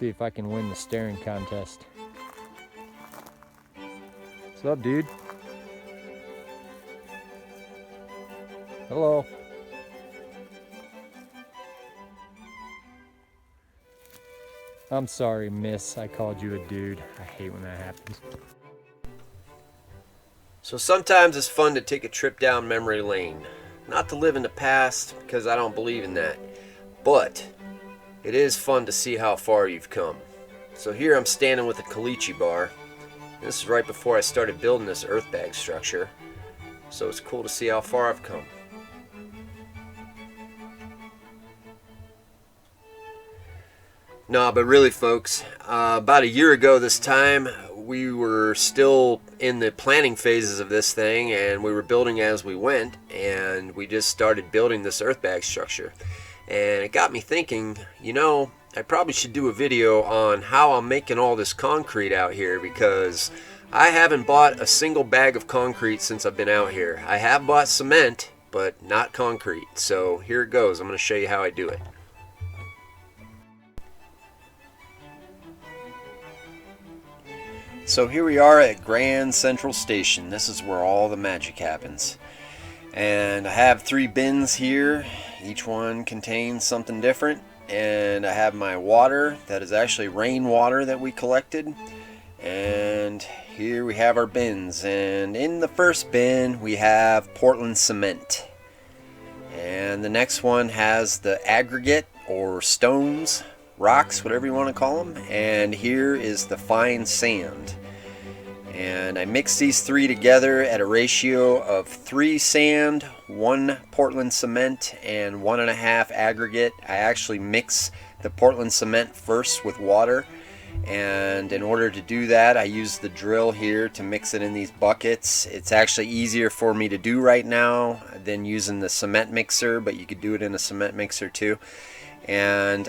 See if I can win the staring contest. What's up, dude? Hello. I'm sorry, miss. I called you a dude. I hate when that happens. So sometimes it's fun to take a trip down memory lane. Not to live in the past, because I don't believe in that. But it is fun to see how far you've come. So here I'm standing with a caliche bar. This is right before I started building this earth bag structure. So it's cool to see how far I've come. No, but really, folks, about a year ago this time, we were still in the planning phases of this thing, and we were building as we went, and we just started building this earth bag structure. And it got me thinking, I probably should do a video on how I'm making all this concrete out here, because I haven't bought a single bag of concrete since I've been out here. I have bought cement, but not concrete. So here it goes. I'm going to show you how I do it. So here we are at Grand Central Station. This is where all the magic happens. And I have 3 bins here. Each one contains something different. And I have my water that is actually rainwater that we collected. And here we have our bins. And in the first bin we have Portland cement. And the next one has the aggregate or stones, rocks, whatever you want to call them. And here is the fine sand. And I mix these 3 together at a ratio of 3 sand, 1 Portland cement, and 1.5 aggregate. I actually mix the Portland cement first with water, and in order to do that I use the drill here to mix it in these buckets. It's actually easier for me to do right now than using the cement mixer, but you could do it in a cement mixer too. And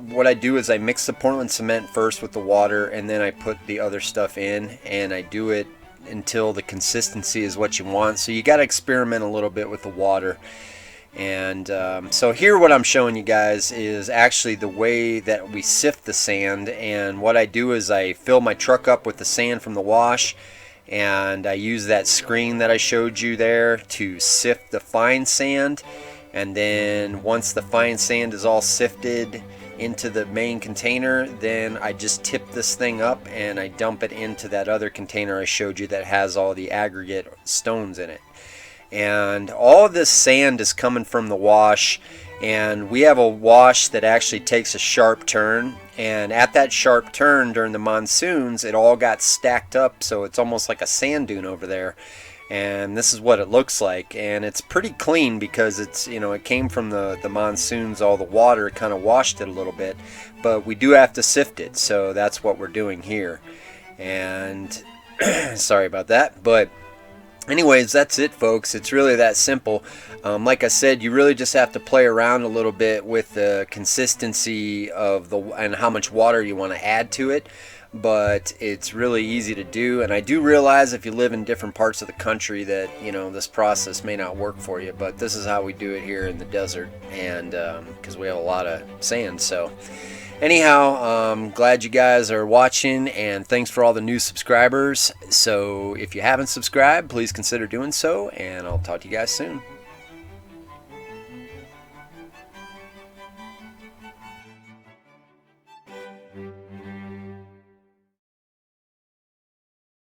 what I do is I mix the Portland cement first with the water, and then I put the other stuff in, and I do it until the consistency is what you want. So you got to experiment a little bit with the water. And so here what I'm showing you guys is actually the way that we sift the sand. And what I do is I fill my truck up with the sand from the wash, and I use that screen that I showed you there to sift the fine sand. And then once the fine sand is all sifted into the main container, then I just tip this thing up and I dump it into that other container I showed you that has all the aggregate stones in it. And all of this sand is coming from the wash, and we have a wash that actually takes a sharp turn, and at that sharp turn during the monsoons it all got stacked up, so it's almost like a sand dune over there. And this is what it looks like, and it's pretty clean because it's, it came from the monsoons. All the water kind of washed it a little bit, but we do have to sift it, so that's what we're doing here. And sorry about that, but anyways, that's it, folks. It's really that simple. Like I said, you really just have to play around a little bit with the consistency of and how much water you want to add to it. But it's really easy to do, and I do realize if you live in different parts of the country that this process may not work for you, but this is how we do it here in the desert, and because we have a lot of sand. So anyhow, glad you guys are watching, and thanks for all the new subscribers. So if you haven't subscribed, please consider doing so, and I'll talk to you guys soon.